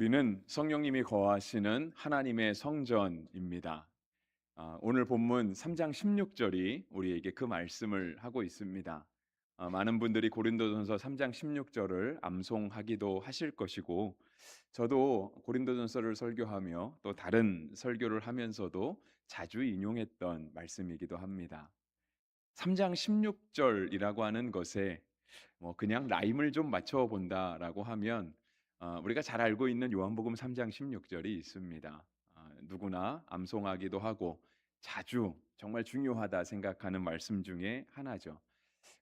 우리는 성령님이 거하시는 하나님의 성전입니다. 오늘 본문 3장 16절이 우리에게 그 말씀을 하고 있습니다. 많은 분들이 고린도전서 3장 16절을 암송하기도 하실 것이고, 저도 고린도전서를 설교하며 또 다른 설교를 하면서도 자주 인용했던 말씀이기도 합니다. 3장 16절이라고 하는 것에 그냥 라임을 좀 맞춰 본다라고 하면 우리가 잘 알고 있는 요한복음 3장 16절이 있습니다. 누구나 암송하기도 하고 자주 정말 중요하다 생각하는 말씀 중에 하나죠.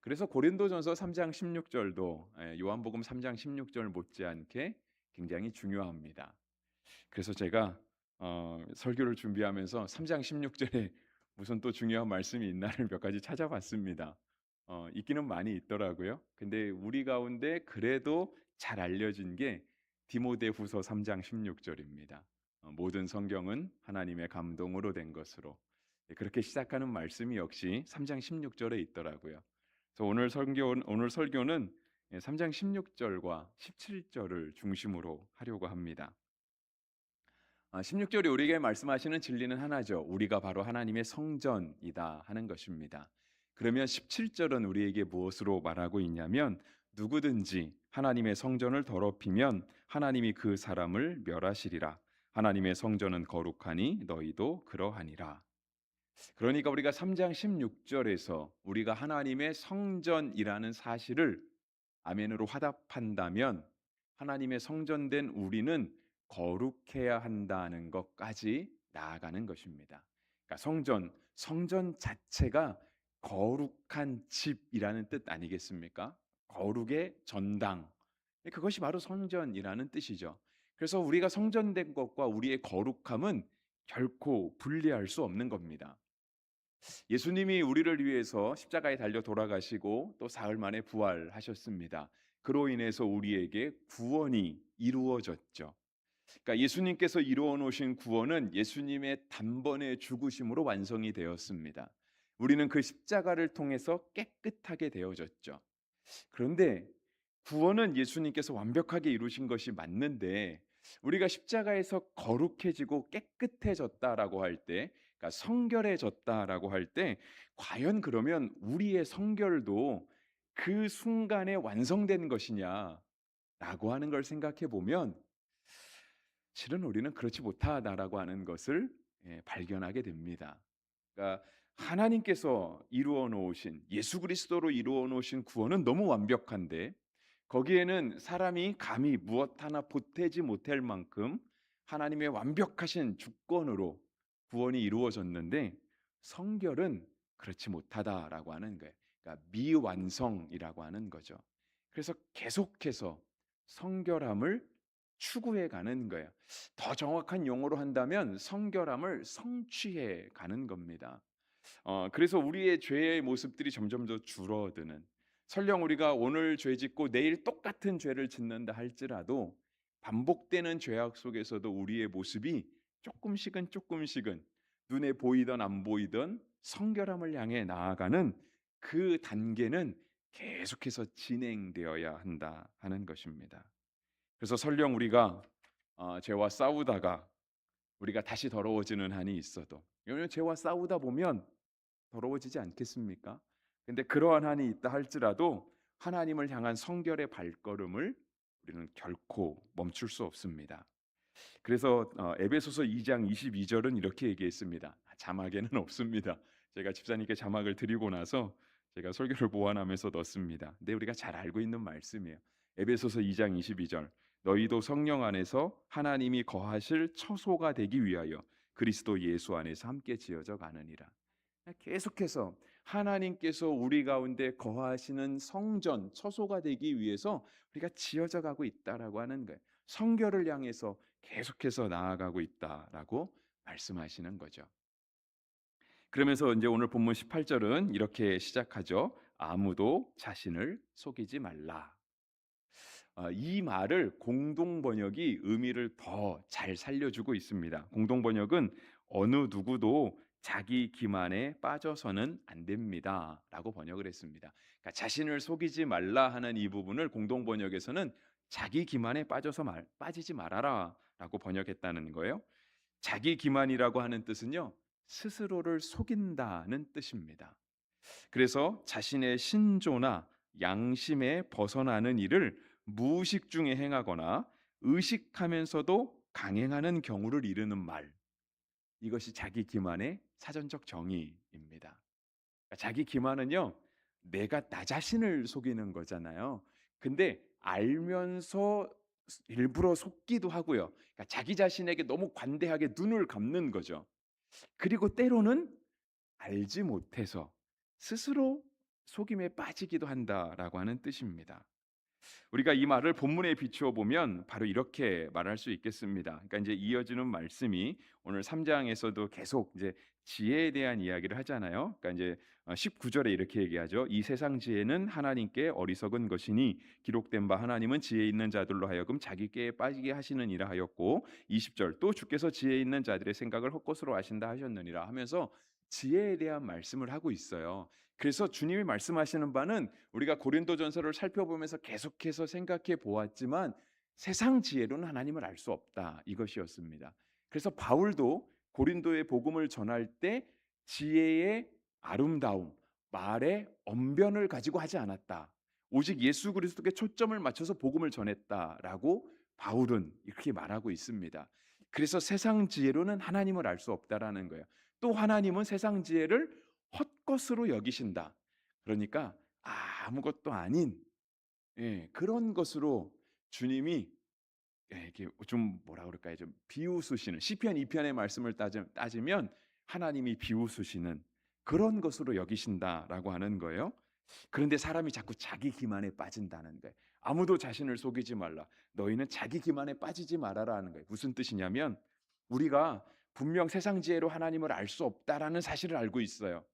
그래서 고린도전서 3장 16절도 요한복음 3장 16절 못지않게 굉장히 중요합니다. 그래서 제가 설교를 준비하면서 3장 16절에 무슨 또 중요한 말씀이 있나를 몇 가지 찾아봤습니다. 있기는 많이 있더라고요. 근데 우리 가운데 그래도 잘 알려진 게 디모데후서 3장 16절입니다. 모든 성경은 하나님의 감동으로 된 것으로, 그렇게 시작하는 말씀이 역시 3장 16절에 있더라고요. 그래서 오늘 설교는 3장 16절과 17절을 중심으로 하려고 합니다. 16절이 우리에게 말씀하시는 진리는 하나죠. 우리가 바로 하나님의 성전이다 하는 것입니다. 그러면 17절은 우리에게 무엇으로 말하고 있냐면, 누구든지 하나님의 성전을 더럽히면 하나님이 그 사람을 멸하시리라. 하나님의 성전은 거룩하니 너희도 그러하니라. 그러니까 우리가 3장 16절에서 우리가 하나님의 성전이라는 사실을 아멘으로 화답한다면, 하나님의 성전된 우리는 거룩해야 한다는 것까지 나아가는 것입니다. 그러니까 성전 자체가 거룩한 집이라는 뜻 아니겠습니까? 거룩의 전당. 그것이 바로 성전이라는 뜻이죠. 그래서 우리가 성전된 것과 우리의 거룩함은 결코 분리할 수 없는 겁니다. 예수님이 우리를 위해서 십자가에 달려 돌아가시고 또 사흘 만에 부활하셨습니다. 그로 인해서 우리에게 구원이 이루어졌죠. 그러니까 예수님께서 이루어 놓으신 구원은 예수님의 단번에 죽으심으로 완성이 되었습니다. 우리는 그 십자가를 통해서 깨끗하게 되어졌죠. 그런데 구원은 예수님께서 완벽하게 이루신 것이 맞는데, 우리가 십자가에서 거룩해지고 깨끗해졌다라고 할 때, 그러니까 성결해졌다라고 할 때, 과연 그러면 우리의 성결도 그 순간에 완성된 것이냐라고 하는 걸 생각해 보면, 실은 우리는 그렇지 못하다라고 하는 것을 발견하게 됩니다. 그러니까 하나님께서 이루어 놓으신, 예수 그리스도로 이루어 놓으신 구원은 너무 완벽한데, 거기에는 사람이 감히 무엇 하나 보태지 못할 만큼 하나님의 완벽하신 주권으로 구원이 이루어졌는데, 성결은 그렇지 못하다라고 하는 거예요. 그러니까 미완성이라고 하는 거죠. 그래서 계속해서 성결함을 추구해 가는 거예요. 더 정확한 용어로 한다면 성결함을 성취해 가는 겁니다. 그래서 우리의 죄의 모습들이 점점 더 줄어드는, 설령 우리가 오늘 죄 짓고 내일 똑같은 죄를 짓는다 할지라도 반복되는 죄악 속에서도 우리의 모습이 조금씩은 눈에 보이던 안 보이던 성결함을 향해 나아가는 그 단계는 계속해서 진행되어야 한다 하는 것입니다. 그래서 설령 우리가 죄와 싸우다가 우리가 다시 더러워지는 한이 있어도, 왜냐하면 죄와 싸우다 보면 더러워지지 않겠습니까? 근데 그러한 한이 있다 할지라도 하나님을 향한 성결의 발걸음을 우리는 결코 멈출 수 없습니다. 그래서 에베소서 2장 22절은 이렇게 얘기했습니다. 자막에는 없습니다. 제가 집사님께 자막을 드리고 나서 제가 설교를 보완하면서 넣습니다. 근데 우리가 잘 알고 있는 말씀이에요. 에베소서 2장 22절, 너희도 성령 안에서 하나님이 거하실 처소가 되기 위하여 그리스도 예수 안에서 함께 지어져 가느니라. 계속해서 하나님께서 우리 가운데 거하시는 성전, 처소가 되기 위해서 우리가 지어져 가고 있다라고 하는 거예요. 성결을 향해서 계속해서 나아가고 있다라고 말씀하시는 거죠. 그러면서 이제 오늘 본문 18절은 이렇게 시작하죠. 아무도 자신을 속이지 말라. 이 말을 공동 번역이 의미를 더 잘 살려주고 있습니다. 공동 번역은 어느 누구도 자기 기만에 빠져서는 안 됩니다라고 번역을 했습니다. 그러니까 자신을 속이지 말라 하는 이 부분을 공동 번역에서는 자기 기만에 빠지지 말아라라고 번역했다는 거예요. 자기 기만이라고 하는 뜻은요. 스스로를 속인다는 뜻입니다. 그래서 자신의 신조나 양심에 벗어나는 일을 무의식 중에 행하거나 의식하면서도 강행하는 경우를 이르는 말. 이것이 자기 기만의 사전적 정의입니다. 그러니까 자기 기만은요. 내가 나 자신을 속이는 거잖아요. 근데 알면서 일부러 속기도 하고요. 그러니까 자기 자신에게 너무 관대하게 눈을 감는 거죠. 그리고 때로는 알지 못해서 스스로 속임에 빠지기도 한다라고 하는 뜻입니다. 우리가 이 말을 본문에 비추어 보면 바로 이렇게 말할 수 있겠습니다. 그러니까 이제 이어지는 말씀이 오늘 3장에서도 계속 이제 지혜에 대한 이야기를 하잖아요. 그러니까 이제 19절에 이렇게 얘기하죠. 이 세상 지혜는 하나님께 어리석은 것이니 기록된 바 하나님은 지혜 있는 자들로 하여금 자기께에 빠지게 하시느니라 하였고 20절 또 주께서 지혜 있는 자들의 생각을 헛것으로 아신다 하셨느니라 하면서 지혜에 대한 말씀을 하고 있어요. 그래서 주님이 말씀하시는 바는 우리가 고린도전서를 살펴보면서 계속해서 생각해 보았지만 세상 지혜로는 하나님을 알 수 없다 이것이었습니다. 그래서 바울도 고린도의 복음을 전할 때 지혜의 아름다움, 말의 언변을 가지고 하지 않았다. 오직 예수 그리스도께 초점을 맞춰서 복음을 전했다라고 바울은 이렇게 말하고 있습니다. 그래서 세상 지혜로는 하나님을 알 수 없다라는 거예요. 또 하나님은 세상 지혜를 헛것으로 여기신다. 그러니까 아무것도 아닌 그런 것으로 주님이 이렇게 좀 뭐라 그럴까요? 좀 비웃으시는 시편 2편의 말씀을 따지면 하나님이 비웃으시는 그런 것으로 여기신다라고 하는 거예요. 그런데 사람이 자꾸 자기 기만에 빠진다는 거예요. 아무도 자신을 속이지 말라. 너희는 자기 기만에 빠지지 말아라는 거예요. 무슨 뜻이냐면 우리가 분명 세상 지혜로 하나님을 알 수 없다라는 사실을 알고 있어요.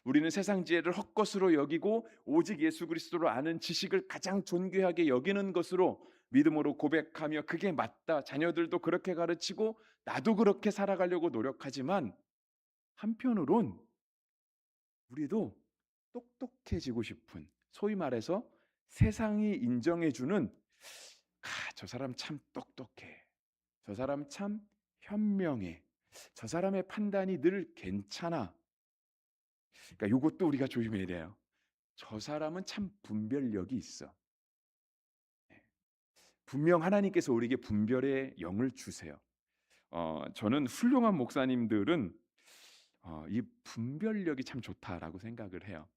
우리는 세상 지혜를 헛것으로 여기고 오직 예수 그리스도를 아는 지식을 가장 존귀하게 여기는 것으로 믿음으로 고백하며 그게 맞다. 자녀들도 그렇게 가르치고 나도 그렇게 살아가려고 노력하지만 한편으론 우리도 똑똑해지고 싶은 소위 말해서 세상이 인정해주는 저 사람 참 똑똑해. 저 사람 참 현명해. 저 사람의 판단이 늘 괜찮아. 그러니까 이것도 우리가 조심해야 돼요. 저 사람은 참 분별력이 있어. 분명 하나님께서 우리에게 분별의 영을 주세요. 저는 훌륭한 목사님들은 이 분별력이 참 좋다라고 생각을 해요.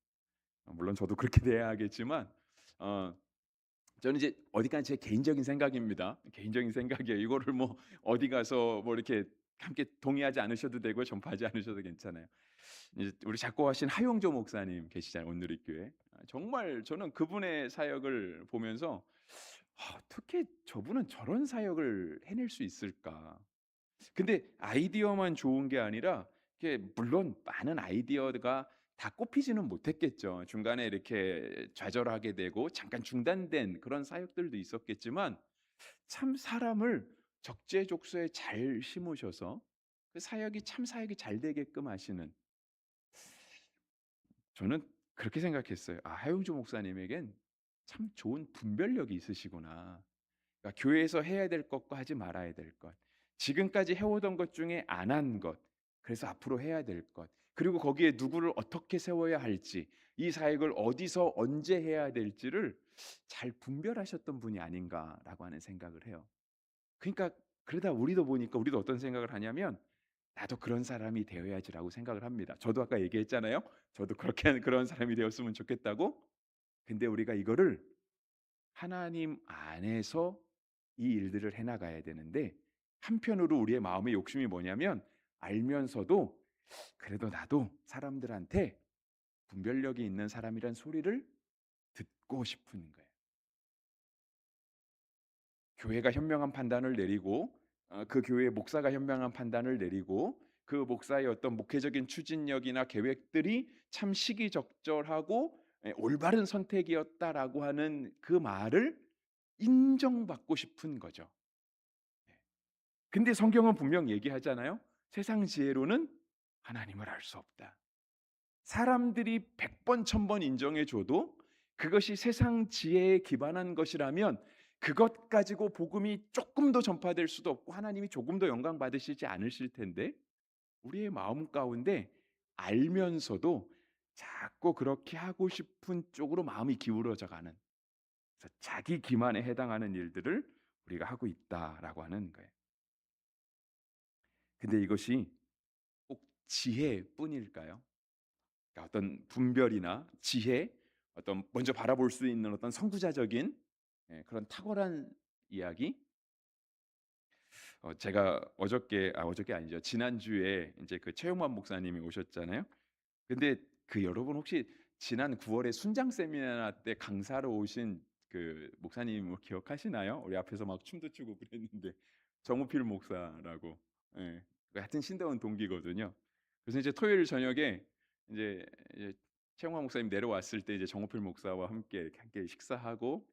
물론 저도 그렇게 돼야겠지만 저는 이제 어디까지 제 개인적인 생각입니다. 개인적인 생각이에요. 이거를 뭐 어디 가서 뭐 이렇게 함께 동의하지 않으셔도 되고 전파하지 않으셔도 괜찮아요. 이제 우리 작고하신 하용조 목사님 계시잖아요. 온누리교회. 정말 저는 그분의 사역을 보면서 어떻게 저분은 저런 사역을 해낼 수 있을까? 근데 아이디어만 좋은 게 아니라 이게 물론 많은 아이디어가 다 꼽히지는 못했겠죠. 중간에 이렇게 좌절하게 되고 잠깐 중단된 그런 사역들도 있었겠지만 참 사람을 적재적소에 잘 심으셔서 그 사역이 참 사역이 잘 되게끔 하시는 저는 그렇게 생각했어요. 하용조 목사님에겐 참 좋은 분별력이 있으시구나. 그러니까 교회에서 해야 될 것과 하지 말아야 될 것. 지금까지 해오던 것 중에 안 한 것. 그래서 앞으로 해야 될 것. 그리고 거기에 누구를 어떻게 세워야 할지, 이 사역을 어디서 언제 해야 될지를 잘 분별하셨던 분이 아닌가라고 하는 생각을 해요. 그러니까 그러다 우리도 보니까 우리도 어떤 생각을 하냐면 나도 그런 사람이 되어야지라고 생각을 합니다. 저도 아까 얘기했잖아요. 저도 그렇게 하는 그런 사람이 되었으면 좋겠다고. 근데 우리가 이거를 하나님 안에서 이 일들을 해나가야 되는데 한편으로 우리의 마음의 욕심이 뭐냐면 알면서도 그래도 나도 사람들한테 분별력이 있는 사람이란 소리를 듣고 싶은 거예요. 교회가 현명한 판단을 내리고 그 교회의 목사가 현명한 판단을 내리고 그 목사의 어떤 목회적인 추진력이나 계획들이 참 시기적절하고 올바른 선택이었다라고 하는 그 말을 인정받고 싶은 거죠. 근데 성경은 분명 얘기하잖아요. 세상 지혜로는 하나님을 알 수 없다. 사람들이 100번 1000번 인정해 줘도 그것이 세상 지혜에 기반한 것이라면 그것 가지고 복음이 쪼끔 더 전파될 수도 없고 하나님이 조금 더 영광 받으시지 않으실 텐데 우리의 마음 가운데 알면서도 자꾸 그렇게 하고 싶은 쪽으로 마음이 기울어져 가는, 그래서 자기 기만에 해당하는 일들을 우리가 하고 있다라고 하는 거예요. 근데 이것이 꼭 지혜뿐일까요? 그러니까 어떤 분별이나 지혜, 어떤 먼저 바라볼 수 있는 어떤 선구자적인 그런 탁월한 이야기. 제가 어저께 아니죠. 지난주에 인제 그 최용만 목사님이 오셨잖아요. 근데 그 여러분 혹시 지난 9 월에 순장 세미나 때 강사로 오신 그 목사님을 기억하시나요? 우리 앞에서 막 춤도 추고 그랬는데 정우필 목사라고. 예. 그 같은 신대원 동기거든요. 그래서 이제 토요일 저녁에 이제 최영화 목사님 내려왔을 때 이제 정우필 목사와 함께 식사하고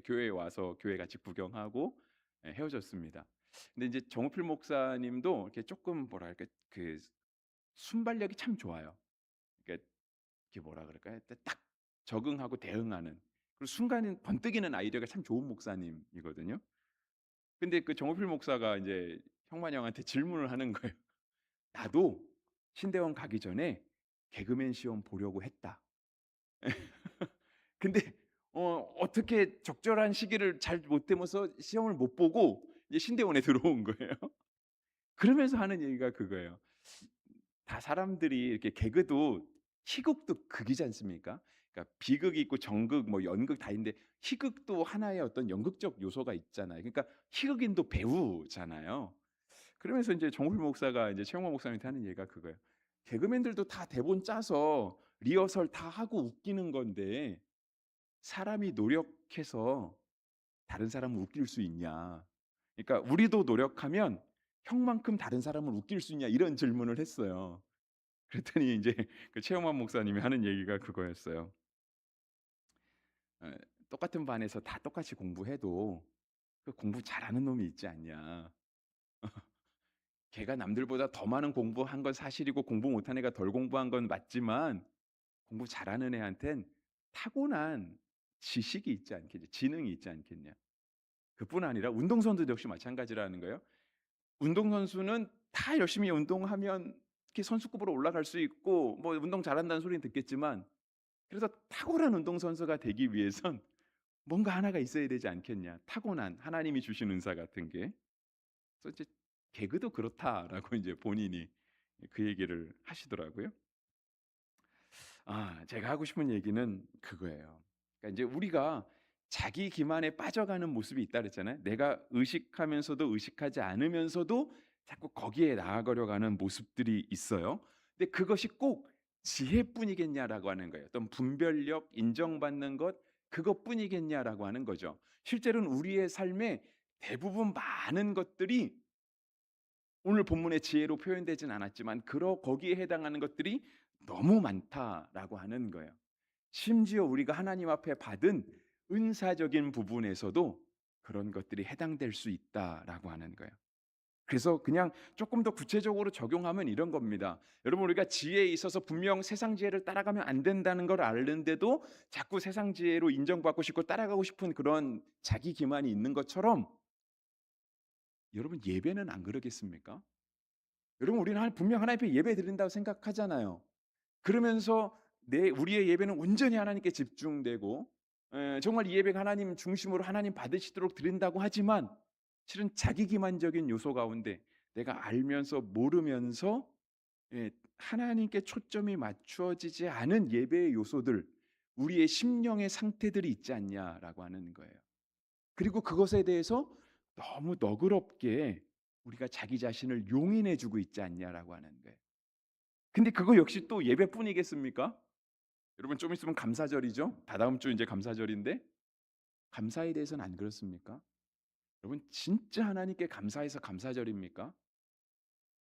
교회에 와서 교회 같이 구경하고 헤어졌습니다. 근데 이제 정우필 목사님도 이렇게 쪼끔 뭐랄까 그 순발력이 참 좋아요. 그러니까 이게 뭐라 그럴까요? 딱 적응하고 대응하는, 그리고 순간에 번뜩이는 아이디어가 참 좋은 목사님이거든요. 근데 그 정호필 목사가 인제 형만 형한테 질문을 하는 거예요. "나도 신대원 가기 전에 개그맨 시험 보려고 했다." 근데 어떻게 적절한 시기를 잘 못 대모서 시험을 못 보고 이제 신대원에 들어온 거예요. 그러면서 하는 얘기가 그거예요. 다 사람들이 이렇게 개그도 희극도 극이지 않습니까? 그러니까 비극이 있고 정극 뭐 연극 다 있는데 희극도 하나의 어떤 연극적 요소가 있잖아요. 그러니까 희극인도 배우잖아요. 그러면서 인제 정훈 목사가 이제 최영만 목사님한테 하는 얘기가 그거예요. "개그맨들도 다 대본 짜서 리허설 다 하고 웃기는 건데 사람이 노력해서 다른 사람을 웃길 수 있냐. 그러니까 우리도 노력하면 형만큼 다른 사람을 웃길 수 있냐." 이런 질문을 했어요. 그랬더니 인제 그 최영만 목사님이 하는 얘기가 그거였어요. 예. "똑같은 반에서 다 똑같이 공부해도 그 공부 잘하는 놈이 있지 않냐. 걔가 남들보다 더 많은 공부한 건 사실이고 공부 못한 애가 덜 공부한 건 맞지만 공부 잘하는 애한텐 타고난 지식이 있지 않겠냐. 지능이 있지 않겠냐." 그뿐 아니라 운동선수도 역시 마찬가지라는 거예요. 운동선수는 다 열심히 운동하면 이렇게 선수급으로 올라갈 수 있고 뭐 운동 잘한다는 소리는 듣겠지만 그래서 탁월한 운동선수가 되기 위해선 뭔가 하나가 있어야 되지 않겠냐. 타고난 하나님이 주신 은사 같은 게. 그래서 이제 "개그도 그렇다."라고 인제 본인이 그 얘기를 하시더라고요. 제가 하고 싶은 얘기는 그거예요. 그러니까 인제 우리가 자기 기만에 빠져가는 모습이 있다 그랬잖아요. 내가 의식하면서도 의식하지 않으면서도 자꾸 거기에 나아가려고 하는 모습들이 있어요. 근데 그것이 꼭 지혜뿐이겠냐라고 하는 거예요. 어떤 분별력, 인정받는 것 그것뿐이겠냐라고 하는 거죠. 실제로는 우리의 삶에 대부분 많은 것들이 오늘 본문의 지혜로 표현되진 않았지만 거기에 해당하는 것들이 너무 많다라고 하는 거예요. 심지어 우리가 하나님 앞에 받은 은사적인 부분에서도 그런 것들이 해당될 수 있다라고 하는 거예요. 그래서 그냥 조금 더 구체적으로 적용하면 이런 겁니다. 여러분 우리가 지혜에 있어서 분명 세상 지혜를 따라가면 안 된다는 걸 아는데도 자꾸 세상 지혜로 인정받고 싶고 따라가고 싶은 그런 자기 기만이 있는 것처럼 여러분 예배는 안 그러겠습니까? 여러분 우리는 분명 하나님 앞에 예배드린다고 생각하잖아요. 그러면서 우리의 예배는 온전히 하나님께 집중되고 정말 이 예배가 하나님 중심으로 하나님 받으시도록 드린다고 하지만 실은 자기 기만적인 요소 가운데 내가 알면서 모르면서 하나님께 초점이 맞추어지지 않은 예배의 요소들, 우리의 심령의 상태들이 있지 않냐라고 하는 거예요. 그리고 그것에 대해서 너무 너그럽게 우리가 자기 자신을 용인해 주고 있지 않냐라고 하는 거예요. 근데 그거 역시 또 예배뿐이겠습니까? 여러분 좀 있으면 감사절이죠. 다다음 주 인제 감사절인데 감사에 대해서는 안 그렇습니까? 여러분 진짜 하나님께 감사해서 감사절입니까?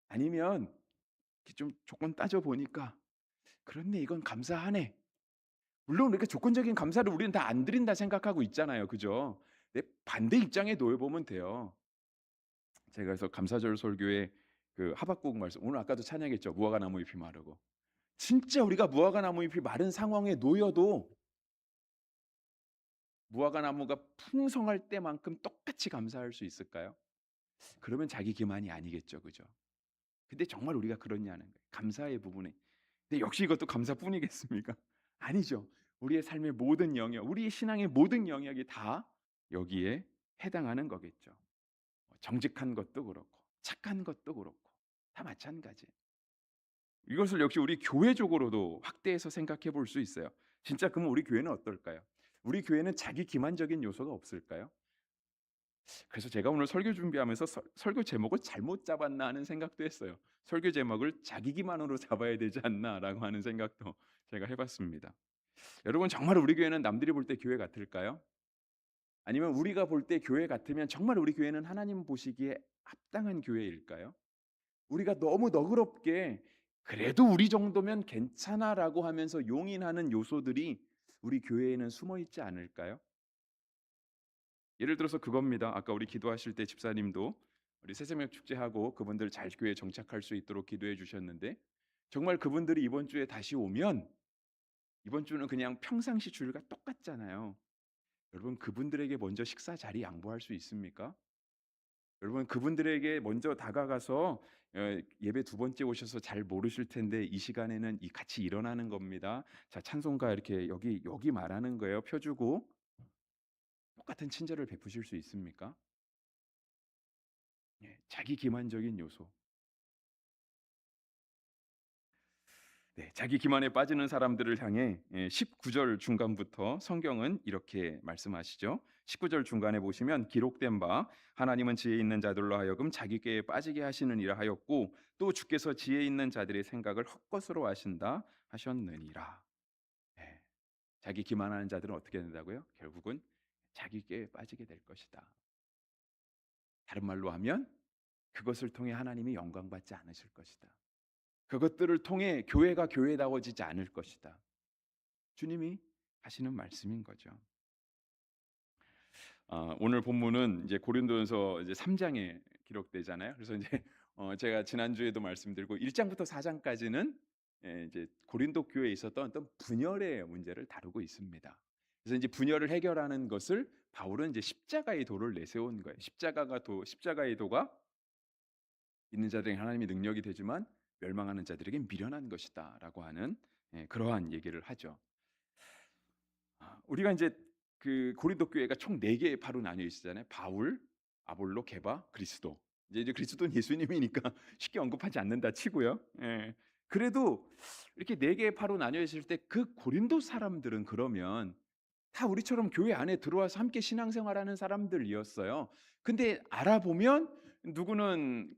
아니면 이렇게 좀 조건 따져 보니까 '그렇네. 이건 감사하네.' 물론 이렇게 조건적인 감사를 우리는 다 안 드린다 생각하고 있잖아요. 그죠? 내 반대 입장에 놓여 보면 돼요. 제가 그래서 감사절 설교에 그 하박국 말씀 오늘 아까도 찬양했죠. 무화과 나무 잎이 마르고. 진짜 우리가 무화과 나무 잎이 마른 상황에 놓여도 무화과 나무가 풍성할 때만큼 똑같이 감사할 수 있을까요? 그러면 자기 기만이 아니겠죠. 그죠? 근데 정말 우리가 그렇냐는 거예요. 감사의 부분에. 근데 역시 이것도 감사뿐이겠습니까? 아니죠. 우리의 삶의 모든 영역, 우리의 신앙의 모든 영역이 다 여기에 해당하는 거겠죠. 정직한 것도 그렇고 착한 것도 그렇고 다 마찬가지. 이것을 역시 우리 교회적으로도 확대해서 생각해 볼 수 있어요. 진짜 그러면 우리 교회는 어떨까요? 우리 교회는 자기 기만적인 요소가 없을까요? 그래서 제가 오늘 설교 준비하면서 설교 제목을 잘못 잡았나 하는 생각도 했어요. 설교 제목을 자기 기만으로 잡아야 되지 않나라고 하는 생각도 제가 해봤습니다. 여러분 정말 우리 교회는 남들이 볼 때 교회 같을까요? 아니면 우리가 볼 때 교회 같으면 정말 우리 교회는 하나님 보시기에 합당한 교회일까요? 우리가 너무 너그럽게 그래도 우리 정도면 괜찮아라고 하면서 용인하는 요소들이 우리 교회에는 숨어 있지 않을까요? 예를 들어서 그겁니다. 아까 우리 기도하실 때 집사님도 우리 새새벽 축제하고 그분들 잘 교회에 정착할 수 있도록 기도해 주셨는데 정말 그분들이 이번 주에 다시 오면 이번 주는 그냥 평상시 주일과 똑같잖아요. 여러분 그분들에게 먼저 식사 자리 양보할 수 있습니까? 여러분 그분들에게 먼저 다가가서 예배 두 번째 오셔서 잘 모르실 텐데 이 시간에는 이 같이 일어나는 겁니다. 자 찬송가 이렇게 여기 말하는 거예요. 펴 주고 똑같은 친절을 베푸실 수 있습니까? 예, 자기 기만적인 요소. 네, 자기 기만에 빠지는 사람들을 향해 19절 중간부터 성경은 이렇게 말씀하시죠. 19절 중간에 보시면 기록된 바 하나님은 지혜 있는 자들로 하여금 자기 꾀에 빠지게 하시느니라 하였고 또 주께서 지혜 있는 자들의 생각을 헛것으로 하신다 하셨느니라. 네, 자기 기만하는 자들은 어떻게 된다고요? 결국은 자기 꾀에 빠지게 될 것이다. 다른 말로 하면 그것을 통해 하나님이 영광 받지 않으실 것이다. 그것들을 통해 교회가 교회다워지지 않을 것이다. 주님이 하시는 말씀인 거죠. 오늘 본문은 이제 고린도전서 이제 3장에 기록되잖아요. 그래서 이제 제가 지난주에도 말씀드리고 1장부터 4장까지는 이제 고린도 교회에 있었던 어떤 분열의 문제를 다루고 있습니다. 그래서 이제 분열을 해결하는 것을 바울은 이제 십자가의 도를 내세운 거예요. 십자가의 도가 있는 자들에게 하나님의 능력이 되지만 멸망하는 자들에게 미련한 것이다라고 하는 그러한 얘기를 하죠. 우리가 이제 그 고린도 교회가 총 4개의 파로 나뉘어 있잖아요. 바울, 아볼로, 게바, 그리스도. 이제 그리스도는 예수님이니까 쉽게 언급하지 않는다 치고요. 예. 그래도 이렇게 4개의 파로 나뉘어 있을 때 그 고린도 사람들은 그러면 다 우리처럼 교회 안에 들어와서 함께 신앙생활하는 사람들이었어요. 근데 알아보면 누구는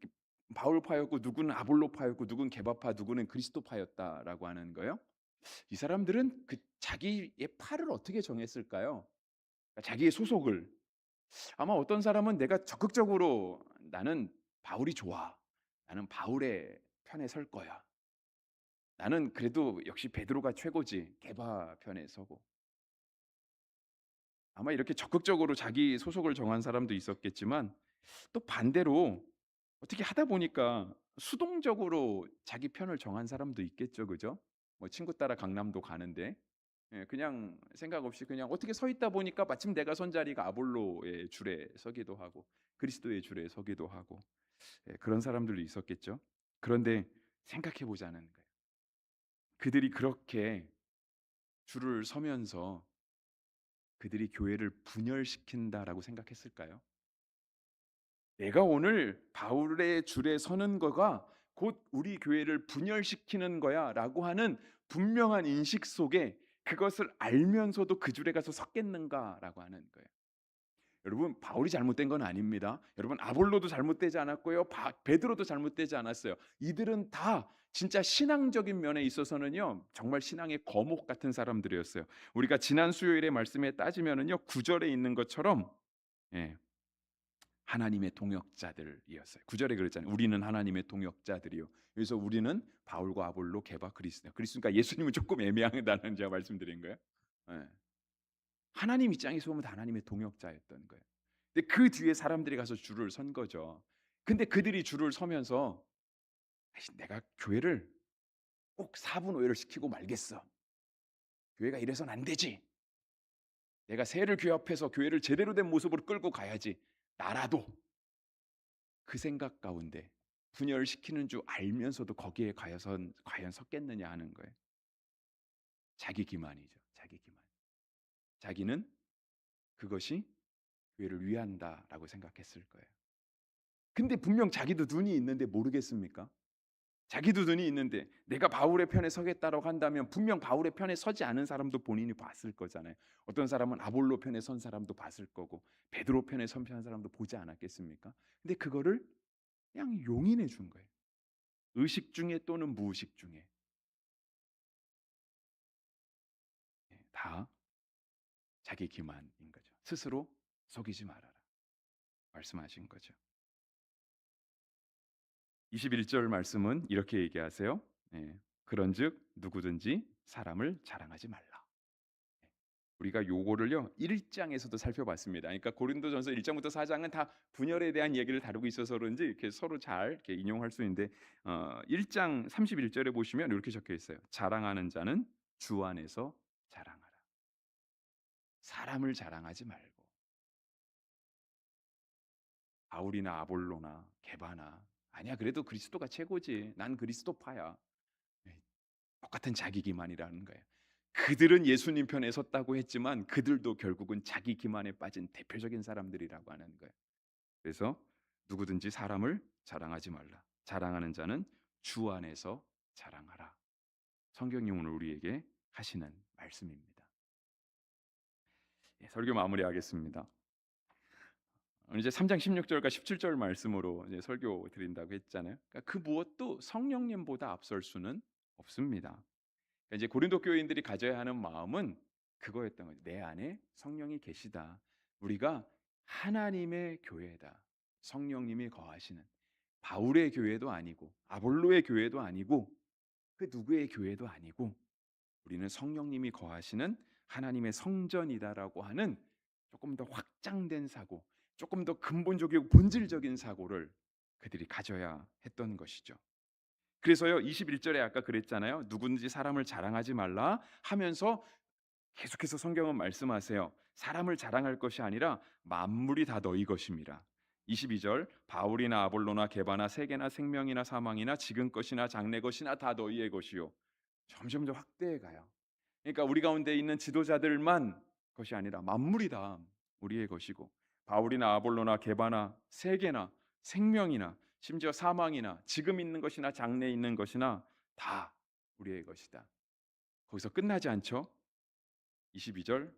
바울파였고 누구는 아볼로파였고 누구는 게바파, 누구는 그리스도파였다라고 하는 거예요. 이 사람들은 그 자기의 파를 어떻게 정했을까요? 자기의 소속을. 아마 어떤 사람은 내가 적극적으로 나는 바울이 좋아. 나는 바울의 편에 설 거야. 나는 그래도 역시 베드로가 최고지. 게바 편에 서고. 아마 이렇게 적극적으로 자기 소속을 정한 사람도 있었겠지만 또 반대로 어떻게 하다 보니까 수동적으로 자기 편을 정한 사람도 있겠죠. 그죠? 뭐 친구 따라 강남도 가는데 그냥 생각 없이 그냥 어떻게 서 있다 보니까 마침 내가 선 자리가 아볼로의 줄에 서기도 하고 그리스도의 줄에 서기도 하고 그런 사람들도 있었겠죠. 그런데 생각해 보자는 거예요. 그들이 그렇게 줄을 서면서 그들이 교회를 분열시킨다라고 생각했을까요? 내가 오늘 바울의 줄에 서는 거가 곧 우리 교회를 분열시키는 거야라고 하는 분명한 인식 속에 그것을 알면서도 그 줄에 가서 섰겠는가라고 하는 거예요. 여러분 바울이 잘못된 건 아닙니다. 여러분 아볼로도 잘못되지 않았고요. 베드로도 잘못되지 않았어요. 이들은 다 진짜 신앙적인 면에 있어서는요. 정말 신앙의 거목 같은 사람들이었어요. 우리가 지난 수요일의 말씀에 따지면은요. 9절에 있는 것처럼 예, 하나님의 동역자들이었어요. 9절에 그랬잖아요. 우리는 하나님의 동역자들이요. 그래서 우리는 바울과 아볼로, 게바, 그리스도. 그리스도니까 예수님은 조금 애매하다는 제가 말씀드린 거예요. 예. 하나님 입장에서 보면 다 하나님의 동역자였던 거예요. 근데 그 뒤에 사람들이 가서 줄을 선 거죠. 근데 그들이 줄을 서면서 내가 교회를 꼭 4분 오해를 시키고 말겠어. 교회가 이래선 안 되지. 내가 새를 교합해서 교회를 제대로 된 모습으로 끌고 가야지. 나라도 그 생각 가운데 분열시키는 줄 알면서도 거기에 과연 섰겠느냐 하는 거예요. 자기 기만이죠. 자기 기만. 자기는 그것이 교회를 위한다라고 생각했을 거예요. 근데 분명 자기도 눈이 있는데 모르겠습니까? 자기도 눈이 있는데 내가 바울의 편에 서겠다라고 한다면 분명 바울의 편에 서지 않은 사람도 본인이 봤을 거잖아요. 어떤 사람은 아볼로 편에 선 사람도 봤을 거고 베드로 편에 선 사람도 보지 않았겠습니까? 근데 그거를 그냥 용인해 준 거예요. 의식 중에 또는 무의식 중에 다 자기 기만인 거죠. 스스로 속이지 말아라 말씀하신 거죠. 21절 말씀은 이렇게 얘기하세요. 그런즉 누구든지 사람을 자랑하지 말라. 우리가 요거를요 1장에서도 살펴봤습니다. 그러니까 고린도전서 1장부터 4장은 다 분열에 대한 얘기를 다루고 있어서 그런지 이렇게 서로 잘 이렇게 인용할 수 있는데 1장 31절에 보시면 이렇게 적혀 있어요. 자랑하는 자는 주 안에서 자랑하라. 사람을 자랑하지 말고 바울이나 아볼로나 게바나 아니야 그래도 그리스도가 최고지. 난 그리스도파야. 네, 똑같은 자기 기만이라는 거예요. 그들은 예수님 편에 섰다고 했지만 그들도 결국은 자기 기만에 빠진 대표적인 사람들이라고 하는 거예요. 그래서 누구든지 사람을 자랑하지 말라. 자랑하는 자는 주 안에서 자랑하라. 성경이 오늘 우리에게 하시는 말씀입니다. 설교 마무리하겠습니다. 이제 3장 16절과 17절 말씀으로 이제 설교 드린다고 했잖아요. 그러니까 그 무엇도 성령님보다 앞설 수는 없습니다. 그러니까 이제 고린도 교인들이 가져야 하는 마음은 그거였던 거죠. 내 안에 성령이 계시다. 우리가 하나님의 교회다. 성령님이 거하시는 바울의 교회도 아니고 아볼로의 교회도 아니고 그 누구의 교회도 아니고 우리는 성령님이 거하시는 하나님의 성전이다라고 하는 조금 더 확장된 사고, 조금 더 근본적이고 본질적인 사고를 그들이 가져야 했던 것이죠. 그래서요 21절에 아까 그랬잖아요. 누군지 사람을 자랑하지 말라 하면서 계속해서 성경은 말씀하세요. 사람을 자랑할 것이 아니라 만물이 다 너희 것입니다. 22절 바울이나 아볼로나 게바나 세계나 생명이나 사망이나 지금 것이나 장래 것이나 다 너희의 것이요. 점점 더 확대해 가요. 그러니까 우리 가운데 있는 지도자들만 것이 아니라 만물이 다 우리의 것이고 바울이나 아볼로나 게바나 세계나 생명이나 심지어 사망이나 지금 있는 것이나 장래에 있는 것이나 다 우리의 것이다. 거기서 끝나지 않죠? 22절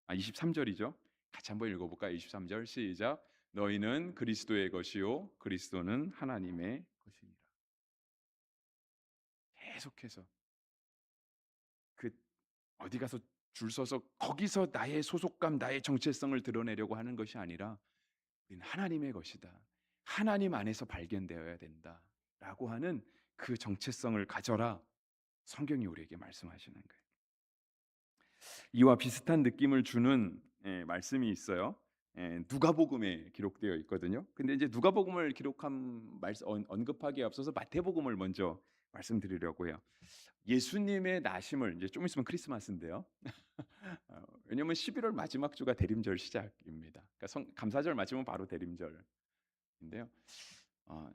23절이죠. 같이 한번 읽어볼까요? 23절 시작. 너희는 그리스도의 것이요 그리스도는 하나님의 것이니라. 계속해서 그 어디 가서 줄 서서 거기서 나의 소속감, 나의 정체성을 드러내려고 하는 것이 아니라 우리는 하나님의 것이다. 하나님 안에서 발견되어야 된다라고 하는 그 정체성을 가져라. 성경이 우리에게 말씀하시는 거예요. 이와 비슷한 느낌을 주는 말씀이 있어요. 누가복음에 기록되어 있거든요. 근데 이제 누가복음을 언급하기에 앞서서 마태복음을 먼저 말씀드리려고 해요. 예수님의 나심을 이제 좀 있으면 크리스마스인데요. 왜냐하면 11월 마지막 주가 대림절 시작입니다. 그러니까 감사절 마치면 바로 대림절인데요. 어,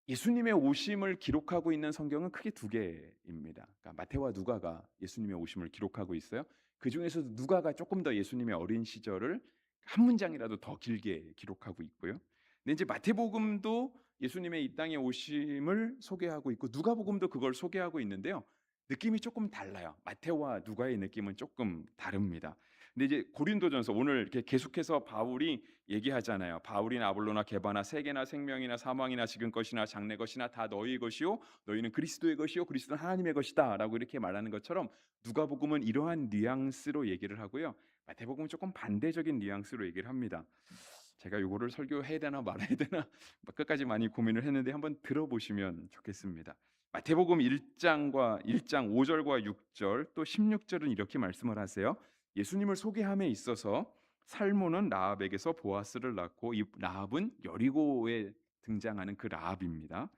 예수님의 오심을 기록하고 있는 성경은 크게 두 개입니다. 그러니까 마태와 누가가 예수님의 오심을 기록하고 있어요. 그 중에서도 누가가 조금 더 예수님의 어린 시절을 한 문장이라도 더 길게 기록하고 있고요. 근데 이제 마태복음도 예수님의 이 땅에 오심을 소개하고 있고 누가복음도 그걸 소개하고 있는데요. 느낌이 조금 달라요. 마태와 누가의 느낌은 조금 다릅니다. 근데 이제 고린도전서 오늘 이렇게 계속해서 바울이 얘기하잖아요. 바울이나 아볼로나 게바나 세계나 생명이나 사망이나 지금 것이나 장래 것이나 다 너희 것이요 너희는 그리스도의 것이요 그리스도는 하나님의 것이다라고 이렇게 말하는 것처럼 누가복음은 이러한 뉘앙스로 얘기를 하고요. 마태복음은 조금 반대적인 뉘앙스로 얘기를 합니다. 제가 요거를 설교해야 되나 말아야 되나 끝까지 많이 고민을 했는데 한번 들어보시면 좋겠습니다. 마태복음 1장 5절과 6절 또 16절은 이렇게 말씀을 하세요. 예수님을 소개함에 있어서 살모는 라합에게서 보아스를 낳고 이 라합은 여리고에 등장하는 그 라합입니다.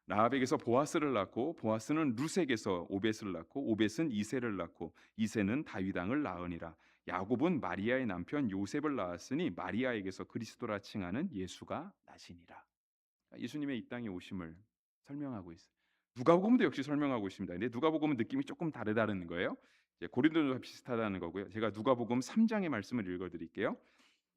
라합에게서 보아스를 낳고 보아스는 룻에게서 오벳을 낳고 오벳은 이새를 낳고 이새는 다윗 왕을 낳으니라. 야곱은 마리아의 남편 요셉을 낳았으니 마리아에게서 그리스도라 칭하는 예수가 나시니라. 예수님의 이 땅에 오심을 설명하고 있어요. 누가복음도 역시 설명하고 있습니다. 근데 누가복음은 느낌이 조금 다르다는 거예요. 이제 고린도전과 비슷하다는 거고요. 제가 누가복음 3장의 말씀을 읽어 드릴게요.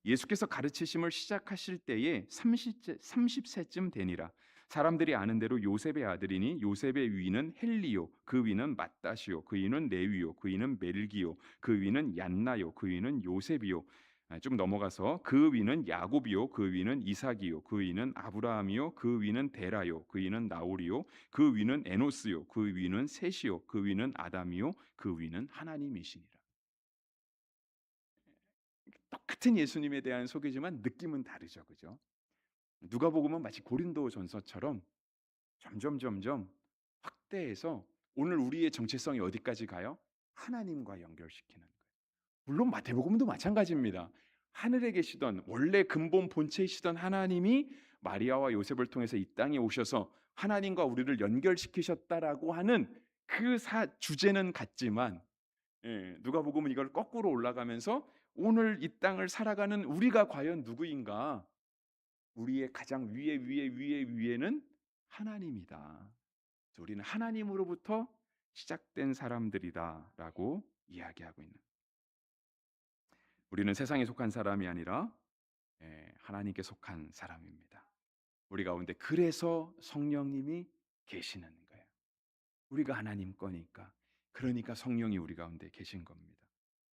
예수께서 가르치심을 시작하실 때에 30세쯤 되니라. 사람들이 아는 대로 요셉의 아들이니 요셉의 위는 헬리요 그 위는 맏다시요 그 위는 레위요 그 위는 멜기요 그 위는 얀나요 그 위는 요셉이요. 좀 넘어가서 그 위는 야곱이요 그 위는 이삭이요 그 위는 아브라함이요 그 위는 데라요 그 위는 나홀이요 그 위는 에노스요 그 위는 셋이요 그 위는 아담이요 그 위는 하나님이시니라. 똑같은 예수님에 대한 소개지만 느낌은 다르죠. 그죠? 누가복음은 마치 고린도전서처럼 점점 확대해서 오늘 우리의 정체성이 어디까지 가요? 하나님과 연결시키는 거예요. 물론 마태복음도 마찬가지입니다. 하늘에 계시던 원래 근본 본체이시던 하나님이 마리아와 요셉을 통해서 이 땅에 오셔서 하나님과 우리를 연결시키셨다라고 하는 그 주제는 같지만 누가복음은 이걸 거꾸로 올라가면서 오늘 이 땅을 살아가는 우리가 과연 누구인가? 우리의 가장 위에는 하나님이다. 우리는 하나님으로부터 시작된 사람들이다라고 이야기하고 있는. 우리는 세상에 속한 사람이 아니라 하나님께 속한 사람입니다. 우리 가운데 그래서 성령님이 계시는 거예요. 우리가 하나님 거니까. 그러니까 성령이 우리 가운데 계신 겁니다.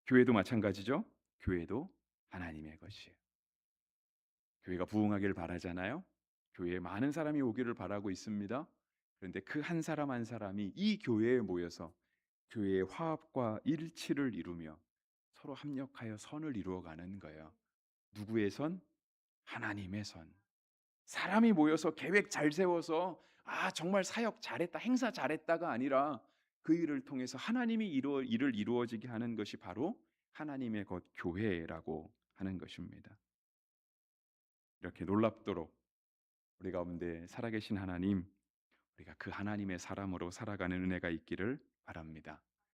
교회도 마찬가지죠. 교회도 하나님의 것이에요. 교회가 부흥하기를 바라잖아요. 교회에 많은 사람이 오기를 바라고 있습니다. 그런데 그 한 사람 한 사람이 이 교회에 모여서 교회의 화합과 일치를 이루며 서로 합력하여 선을 이루어가는 거예요. 누구의 선? 하나님의 선. 사람이 모여서 계획 잘 세워서 정말 사역 잘했다, 행사 잘했다가 아니라 그 일을 통해서 하나님이 일을 이루어지게 하는 것이 바로 하나님의 것 교회라고 하는 것입니다. 이렇게 놀랍도록 우리 가운데 살아계신 하나님, 우리가 그 하나님의 사람으로 살아가는 은혜가 있기를 바랍니다.